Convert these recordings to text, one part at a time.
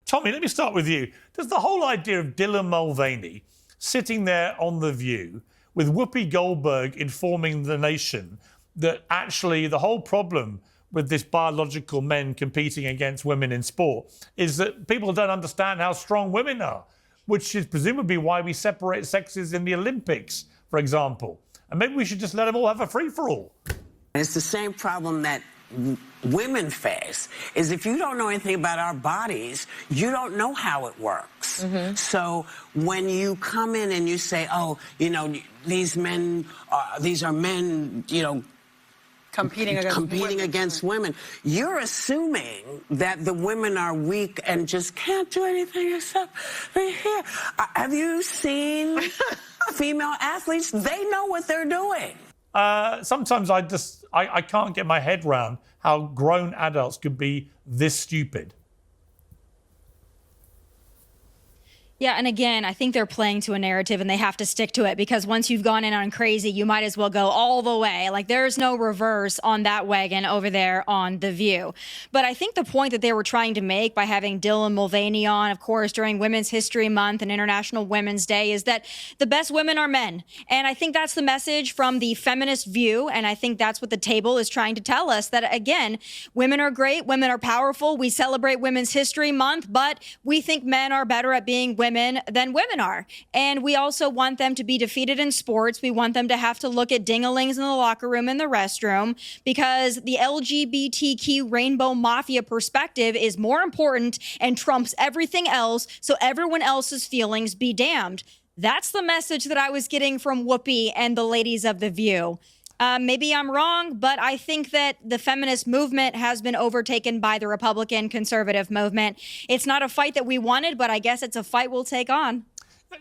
Tomi, let me start with you. Does the whole idea of Dylan Mulvaney sitting there on The View with Whoopi Goldberg informing the nation that actually the whole problem with this biological men competing against women in sport is that people don't understand how strong women are, which is presumably why we separate sexes in the Olympics, for example. And maybe we should just let them all have a free-for-all. It's the same problem that women face, is if you don't know anything about our bodies, you don't know how it works. So when you come in and you say, oh, you know, these are men, you know, competing against women, you're assuming that the women are weak and just can't do anything except be here. Have you seen female athletes? They know what they're doing. Sometimes I can't get my head round how grown adults could be this stupid. Yeah, and again, I think they're playing to a narrative and they have to stick to it, because once you've gone in on crazy, you might as well go all the way. Like, there's no reverse on that wagon over there on The View. But I think the point that they were trying to make by having Dylan Mulvaney on, of course, during Women's History Month and International Women's Day, is that the best women are men. And I think that's the message from the feminist view. And I think that's what the table is trying to tell us, that, again, women are great, women are powerful. We celebrate Women's History Month, but we think men are better at being women than women are. And we also want them to be defeated in sports. We want them to have to look at ding-a-lings in the locker room and the restroom, because the LGBTQ rainbow mafia perspective is more important and trumps everything else, so everyone else's feelings be damned. That's the message that I was getting from Whoopi and the ladies of The View. Maybe I'm wrong, but I think that the feminist movement has been overtaken by the Republican conservative movement. It's not a fight that we wanted, but I guess it's a fight we'll take on.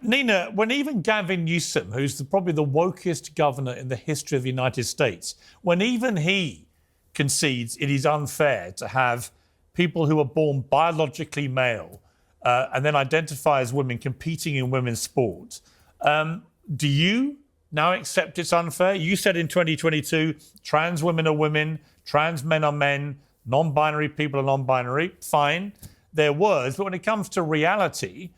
Nina, when even Gavin Newsom, who's probably the wokest governor in the history of the United States, when even he concedes it is unfair to have people who are born biologically male and then identify as women competing in women's sports, do you now accept it's unfair? You said in 2022, trans women are women, trans men are men, non-binary people are non-binary. Fine, they're words. But when it comes to reality,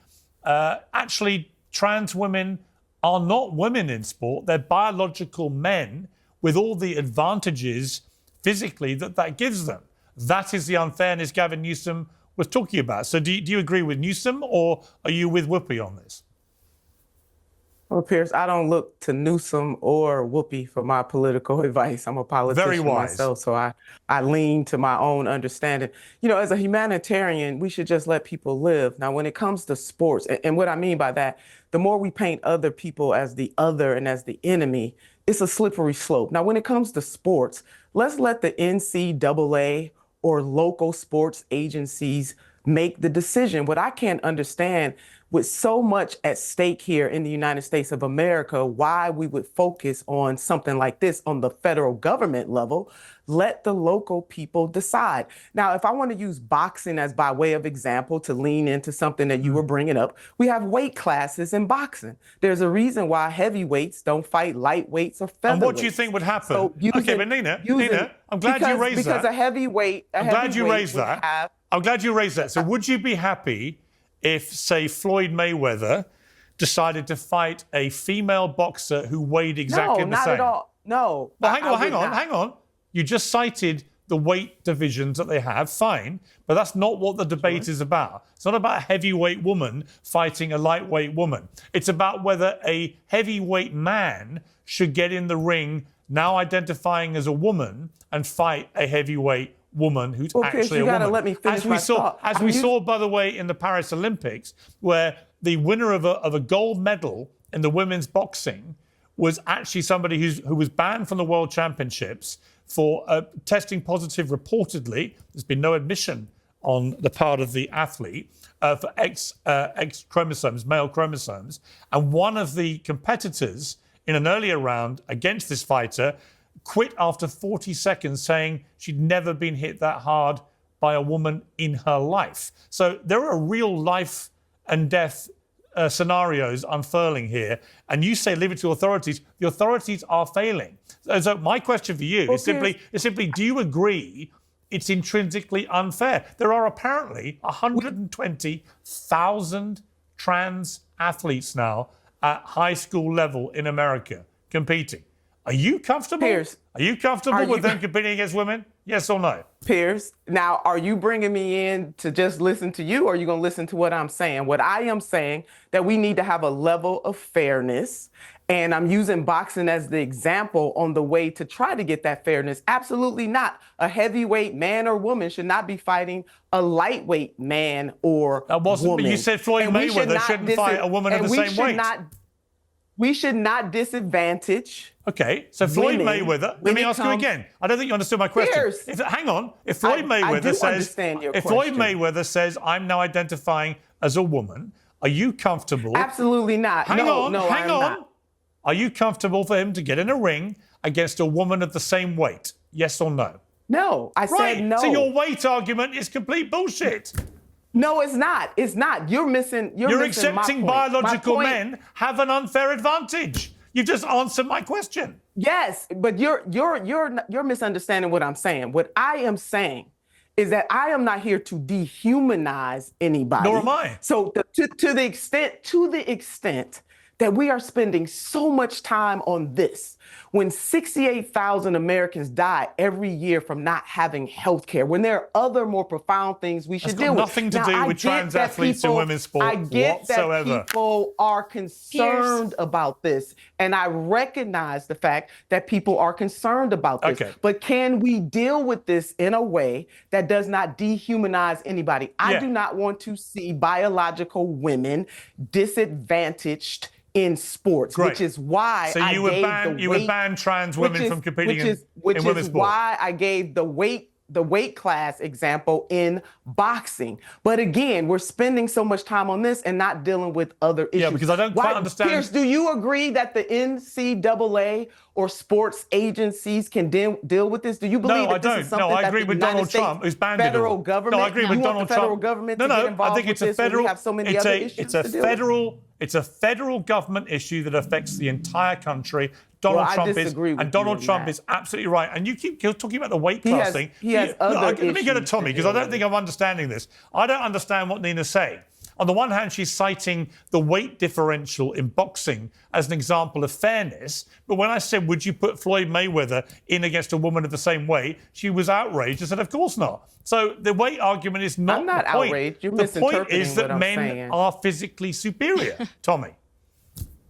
actually, trans women are not women in sport. They're biological men with all the advantages physically that gives them. That is the unfairness Gavin Newsom was talking about. So do you agree with Newsom, or are you with Whoopi on this? Well, Pierce, I don't look to Newsom or Whoopi for my political advice. I'm a politician myself, so I lean to my own understanding. You know, as a humanitarian, we should just let people live. Now, when it comes to sports, and what I mean by that, the more we paint other people as the other and as the enemy, it's a slippery slope. Now, when it comes to sports, let's let the NCAA or local sports agencies make the decision. What I can't understand, with so much at stake here in the United States of America, why we would focus on something like this on the federal government level. Let the local people decide. Now, if I want to use boxing as by way of example to lean into something that you were bringing up, we have weight classes in boxing. There's a reason why heavyweights don't fight lightweights or featherweights. And what do you think would happen? So okay, but Nina, I'm glad you raised that. Because a heavyweight, I'm glad you raised that. I'm glad you raised that. So would you be happy if, say, Floyd Mayweather decided to fight a female boxer who weighed exactly the same? No, not at all. No. Well, hang on. You just cited the weight divisions that they have, fine, but that's not what the debate is about. It's not about a heavyweight woman fighting a lightweight woman. It's about whether a heavyweight man should get in the ring, now identifying as a woman, and fight a heavyweight woman who's actually a woman. Let me finish my thought. As we saw, by the way, in the Paris Olympics, where the winner of a gold medal in the women's boxing was actually somebody who was banned from the World Championships for testing positive, reportedly. There's been no admission on the part of the athlete for X chromosomes, male chromosomes. And one of the competitors in an earlier round against this fighter quit after 40 seconds, saying she'd never been hit that hard by a woman in her life. So there are real life and death scenarios unfurling here, and you say leave it to authorities. The authorities are failing. So my question for you is simply, do you agree it's intrinsically unfair. There are apparently 120,000 trans athletes now at high school level in America competing. Are you comfortable? Piers, are you comfortable with them competing against women? Yes or no? Piers, now are you bringing me in to just listen to you, or are you going to listen to what I'm saying? What I am saying, that we need to have a level of fairness, and I'm using boxing as the example on the way to try to get that fairness. Absolutely not. A heavyweight man or woman should not be fighting a lightweight man or woman. But you said Floyd Mayweather shouldn't fight a woman of the same weight. We should not disadvantage. Okay, so Floyd Mayweather, let me ask you again. I don't think you understood my question. Hang on. If Floyd Mayweather says, I'm now identifying as a woman, are you comfortable? Absolutely not. Hang on. Are you comfortable for him to get in a ring against a woman of the same weight? Yes or no? No, I said no. So your weight argument is complete bullshit. No, it's not. It's not. You're missing. You're missing accepting my point. biological men have an unfair advantage. You just answered my question. Yes, but you're misunderstanding what I'm saying. What I am saying is that I am not here to dehumanize anybody. Nor am I. So to the extent that we are spending so much time on this, when 68,000 Americans die every year from not having health care, when there are other more profound things we should deal with. Nothing to do with trans athletes in women's sport whatsoever. I get that people are concerned about this, and I recognize the fact that people are concerned about this. Okay. But can we deal with this in a way that does not dehumanize anybody? I do not want to see biological women disadvantaged in sports, which is why you would ban trans women from competing in women's sport. Which is why I gave the weight class example in boxing. But again, we're spending so much time on this and not dealing with other issues. Yeah, because I don't quite understand. Piers, do you agree that the NCAA or sports agencies can deal with this? Do you believe that this is something I agree with Donald Trump, who's banned it all. Government? No, I agree with Donald Trump. Federal government to get involved with this when we have so many other issues to deal with? It's a federal government issue that affects the entire country. Donald Trump is absolutely right. And you keep talking about the weight class thing. Let me go to Tommy, because I don't think I'm understanding this. I don't understand what Nina's saying. On the one hand, she's citing the weight differential in boxing as an example of fairness. But when I said, would you put Floyd Mayweather in against a woman of the same weight, she was outraged and said, of course not. So the weight argument is not the point. I'm not outraged. You're misinterpreting what I'm saying. The point is that men are physically superior. Tommy.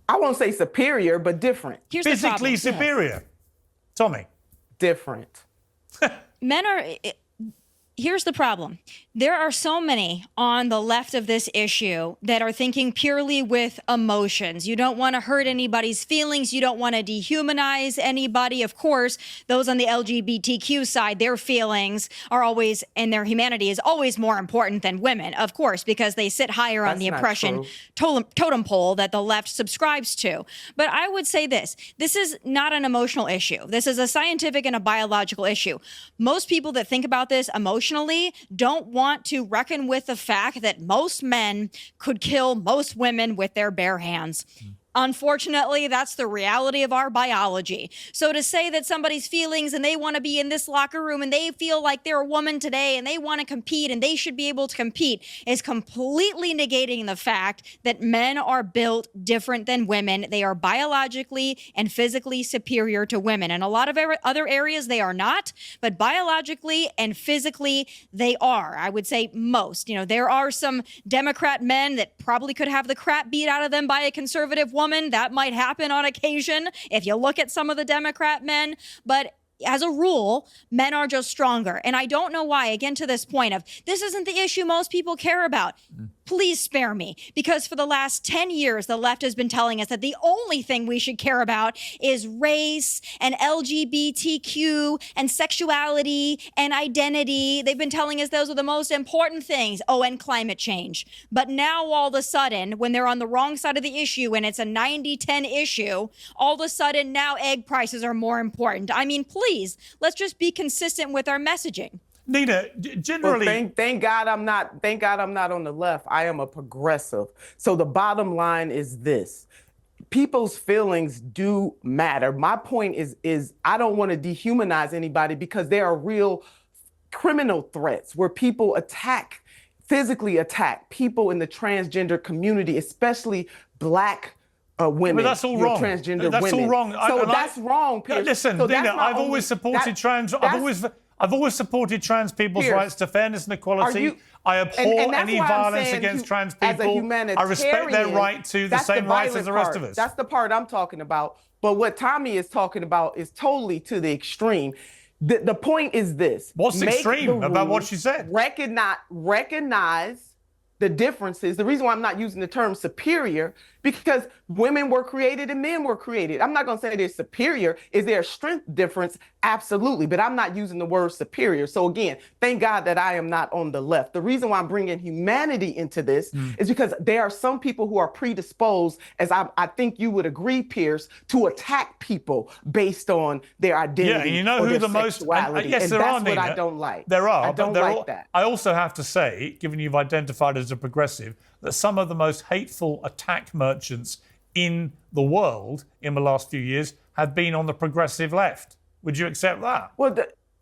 I won't say superior, but different. Physically superior. Tommy. Different. Men are... Here's the problem. There are so many on the left of this issue that are thinking purely with emotions. You don't want to hurt anybody's feelings. You don't want to dehumanize anybody. Of course, those on the LGBTQ side, their feelings are always, and their humanity is always more important than women, of course, because they sit higher on the oppression totem pole that the left subscribes to. But I would say this is not an emotional issue. This is a scientific and a biological issue. Most people that think about this emotionally don't want to reckon with the fact that most men could kill most women with their bare hands. Unfortunately, that's the reality of our biology. So to say that somebody's feelings and they want to be in this locker room and they feel like they're a woman today and they want to compete and they should be able to compete is completely negating the fact that men are built different than women. They are biologically and physically superior to women. In a lot of other areas, they are not, but biologically and physically, they are. I would say most. You know, there are some Democrat men that probably could have the crap beat out of them by a conservative woman. That might happen on occasion if you look at some of the Democrat men, but as a rule, men are just stronger. And I don't know why, again, to this point of this isn't the issue most people care about. Please spare me, because for the last 10 years, the left has been telling us that the only thing we should care about is race and LGBTQ and sexuality and identity. They've been telling us those are the most important things. Oh, and climate change. But now all of a sudden, when they're on the wrong side of the issue and it's a 90-10 issue, all of a sudden now egg prices are more important. I mean, please, let's just be consistent with our messaging. Nina, generally... Well, thank God I'm not on the left. I am a progressive. So the bottom line is this. People's feelings do matter. My point is I don't want to dehumanize anybody because there are real criminal threats where people physically attack people in the transgender community, especially Black women. But that's all wrong. Transgender that's women. all wrong. So that's wrong, Pierce. Listen, so Nina, I've always supported trans. I've always supported trans people's Pierce, rights to fairness and equality. I abhor any violence against trans people. I respect their right to the same rights as the rest of us. That's the part I'm talking about. But what Tomi is talking about is totally to the extreme. The point is this. What's extreme about what she said? Recognize the differences. The reason why I'm not using the term superior, because women were created and men were created. I'm not going to say they're superior. Is there a strength difference? Absolutely. But I'm not using the word superior. So again, thank God that I am not on the left. The reason why I'm bringing humanity into this is because there are some people who are predisposed, as I think you would agree, Pierce, to attack people based on their identity. Yeah, and you know who the most... yes, there are, Nina. That's what I don't like. There are. I don't like that. I also have to say, given you've identified as a progressive, that some of the most hateful attack merchants in the world in the last few years have been on the progressive left. Would you accept that? Well,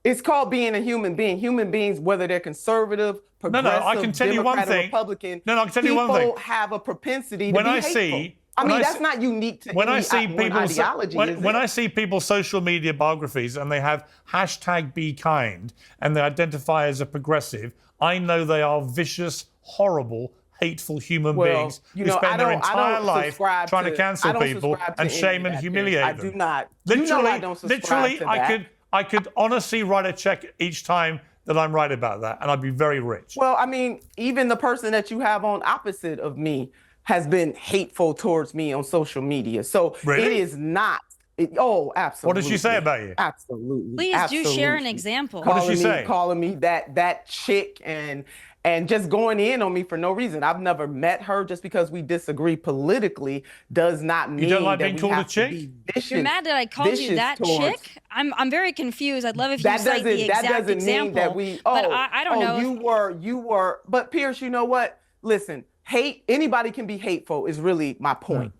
it's called being a human being. Human beings, whether they're conservative, progressive, I can tell Democrat, you one thing. Republican, I can tell you one thing. People have a propensity to be hateful. That's not unique to any ideology. When I see people's social media biographies and they have #BeKind and they identify as a progressive, I know they are vicious, horrible, hateful human beings who spend their entire life trying to cancel people and shame and humiliate them. I do not. Literally, I don't subscribe to that. I could honestly write a check each time that I'm right about that, and I'd be very rich. Well, I mean, even the person that you have on opposite of me has been hateful towards me on social media. So it is not. Absolutely. What did she say about you? Absolutely. Please do share an example. What did she say? Calling me that chick and just going in on me for no reason. I've never met her. Just because we disagree politically does not mean you don't like that being we called have a chick? to be vicious. You're mad that I called you that chick? I'm very confused. I'd love if you cite the exact example. Mean that we. But I don't know. You were. But Pierce, you know what? Listen, anybody can be hateful is really my point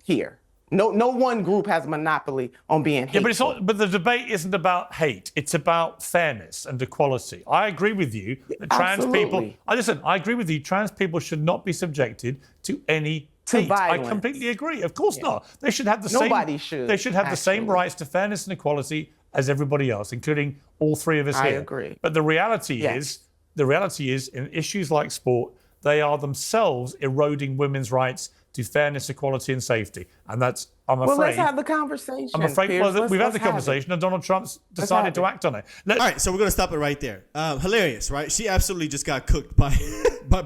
here. No one group has a monopoly on being hateful. Yeah, but the debate isn't about hate. It's about fairness and equality. I agree with you that trans people... I agree with you. Trans people should not be subjected to any hate. Violence. I completely agree. Of course not. They should have the same... Nobody should. They should have the same rights to fairness and equality as everybody else, including all three of us here. I agree. But the reality is, in issues like sport, they are themselves eroding women's rights to fairness, equality, and safety. And that's, I'm afraid... Well, let's have the conversation. I'm afraid, we've had the conversation and Donald Trump's decided to act on it. All right, so we're going to stop it right there. Hilarious, right? She absolutely just got cooked by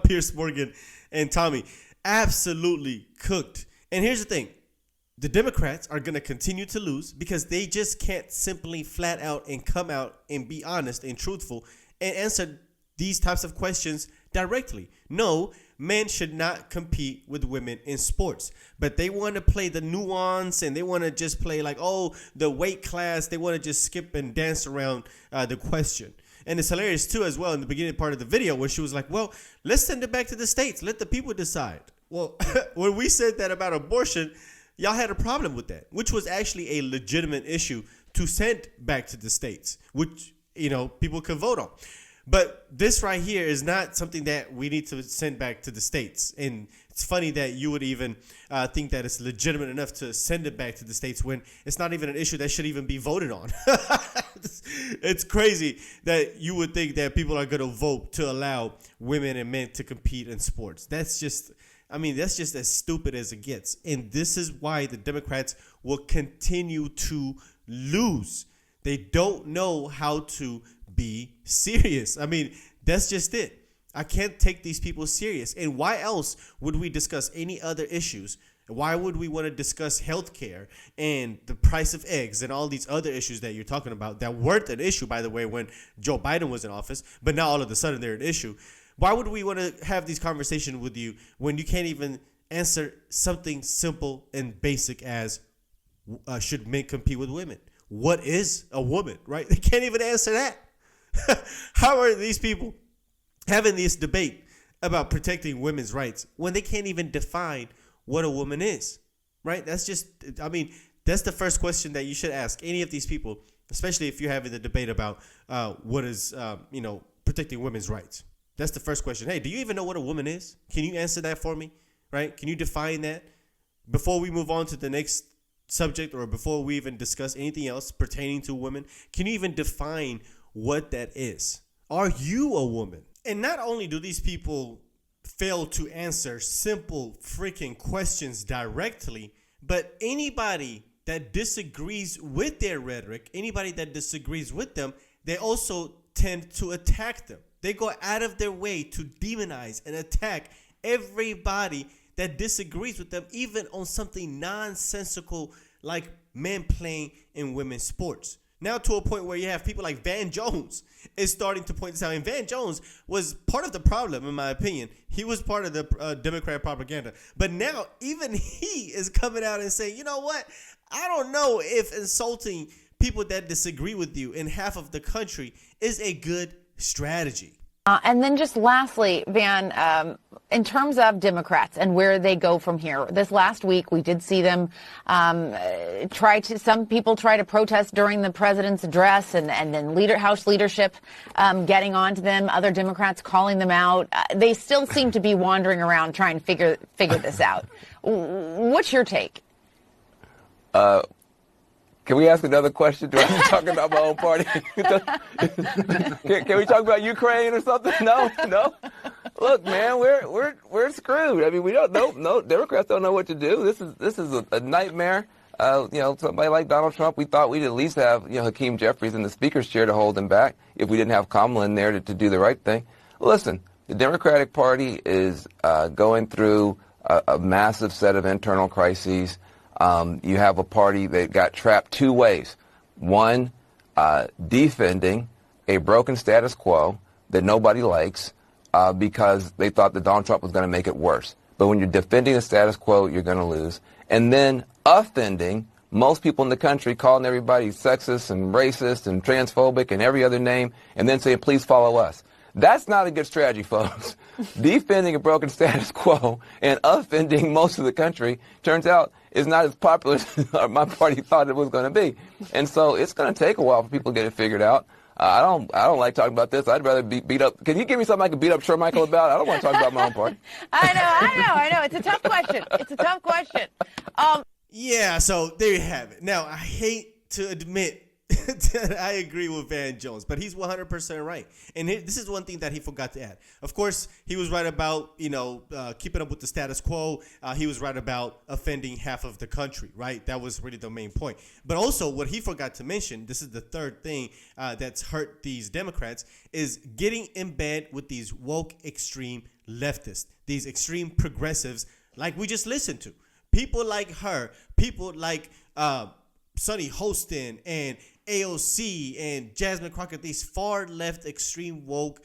Piers Morgan and Tomi. Absolutely cooked. And here's the thing. The Democrats are going to continue to lose because they just can't simply flat out and come out and be honest and truthful and answer these types of questions directly. No, men should not compete with women in sports, but they want to play the nuance and they want to just play like, the weight class. They want to just skip and dance around the question. And it's hilarious too, as well, in the beginning part of the video where she was like, well, let's send it back to the states. Let the people decide. Well, when we said that about abortion, y'all had a problem with that, which was actually a legitimate issue to send back to the states, which, people could vote on. But this right here is not something that we need to send back to the states. And it's funny that you would even think that it's legitimate enough to send it back to the states when it's not even an issue that should even be voted on. It's crazy that you would think that people are going to vote to allow women and men to compete in sports. That's just as stupid as it gets. And this is why the Democrats will continue to lose. They don't know how to be serious. That's just it. I can't take these people serious. And why else would we discuss any other issues? Why would we want to discuss healthcare and the price of eggs and all these other issues that you're talking about that weren't an issue, by the way, when Joe Biden was in office, but now all of a sudden they're an issue? Why would we want to have these conversations with you when you can't even answer something simple and basic as should men compete with women? What is a woman, right? They can't even answer that. How are these people having this debate about protecting women's rights when they can't even define what a woman is, right? That's the first question that you should ask any of these people especially if you're having the debate about what is, protecting women's rights. That's the first question. Hey, do you even know what a woman is? Can you answer that for me? Right? Can you define that before we move on to the next subject, or before we even discuss anything else pertaining to women? Can you even define what that is? Are you a woman? And not only do these people fail to answer simple freaking questions directly, but anybody that disagrees with their rhetoric, anybody that disagrees with them, they also tend to attack them. They go out of their way to demonize and attack everybody that disagrees with them, even on something nonsensical like men playing in women's sports. Now to a point where you have people like Van Jones is starting to point this out. And Van Jones was part of the problem, in my opinion. He was part of the Democrat propaganda. But now even he is coming out and saying, you know what? I don't know if insulting people that disagree with you in half of the country is a good strategy. And then just lastly, Van, in terms of Democrats and where they go from here, this last week we did see them some people try to protest during the president's address, and then House leadership getting onto them, other Democrats calling them out. They still seem to be wandering around trying to figure this out. What's your take? Can we ask another question? Do I be talking about my own party? Can we talk about Ukraine or something? No. Look, man, we're screwed. I mean, we don't know. No, Democrats don't know what to do. This is a nightmare. Somebody like Donald Trump, we thought we'd at least have Hakeem Jeffries in the speaker's chair to hold him back if we didn't have Kamala in there to do the right thing. Listen, the Democratic Party is going through a massive set of internal crises. You have a party that got trapped two ways. One, defending a broken status quo that nobody likes because they thought that Donald Trump was going to make it worse. But when you're defending the status quo, you're going to lose. And then offending most people in the country, calling everybody sexist and racist and transphobic and every other name, and then saying, please follow us. That's not a good strategy, folks. Defending a broken status quo and offending most of the country turns out is not as popular as my party thought it was going to be. And so it's going to take a while for people to get it figured out. I don't like talking about this. I'd rather be beat up. Can you give me something I can beat up Shermichael about? I don't want to talk about my own party. I know. It's a tough question. Yeah, so there you have it. Now, I hate to admit that I agree with Van Jones, but he's 100% right. And this is one thing that he forgot to add. Of course, he was right about, keeping up with the status quo. He was right about offending half of the country, right? That was really the main point. But also what he forgot to mention, this is the third thing that's hurt these Democrats, is getting in bed with these woke extreme leftists, these extreme progressives like we just listened to. People like her, people like Sonny Hostin and AOC and Jasmine Crockett, these far left extreme woke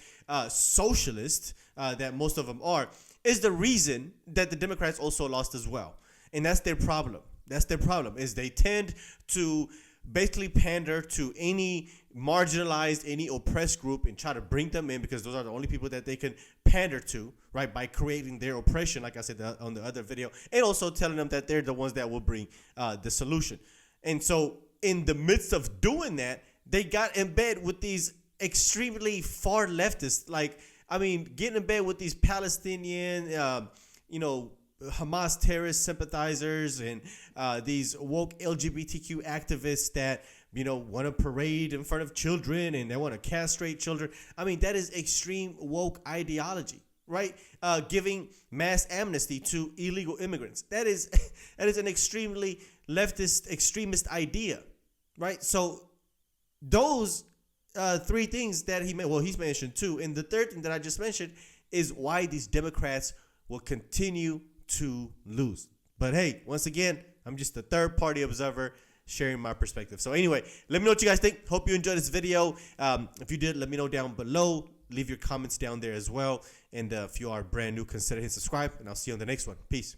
socialists that most of them are, is the reason that the Democrats also lost as well. And that's their problem. Is they tend to basically pander to any marginalized, any oppressed group and try to bring them in because those are the only people that they can pander to, right, by creating their oppression, like I said on the other video, and also telling them that they're the ones that will bring the solution. And so in the midst of doing that, they got in bed with these extremely far leftists. Getting in bed with these Palestinian, Hamas terrorist sympathizers and these woke LGBTQ activists that, want to parade in front of children and they want to castrate children. That is extreme woke ideology, right? Giving mass amnesty to illegal immigrants. That is an extremely leftist extremist idea, right? So those three things that he's mentioned too. And the third thing that I just mentioned is why these Democrats will continue to lose. But hey, once again, I'm just a third party observer sharing my perspective. So anyway, let me know what you guys think. Hope you enjoyed this video. If you did, let me know down below. Leave your comments down there as well. And if you are brand new, consider hitting subscribe, and I'll see you on the next one. Peace.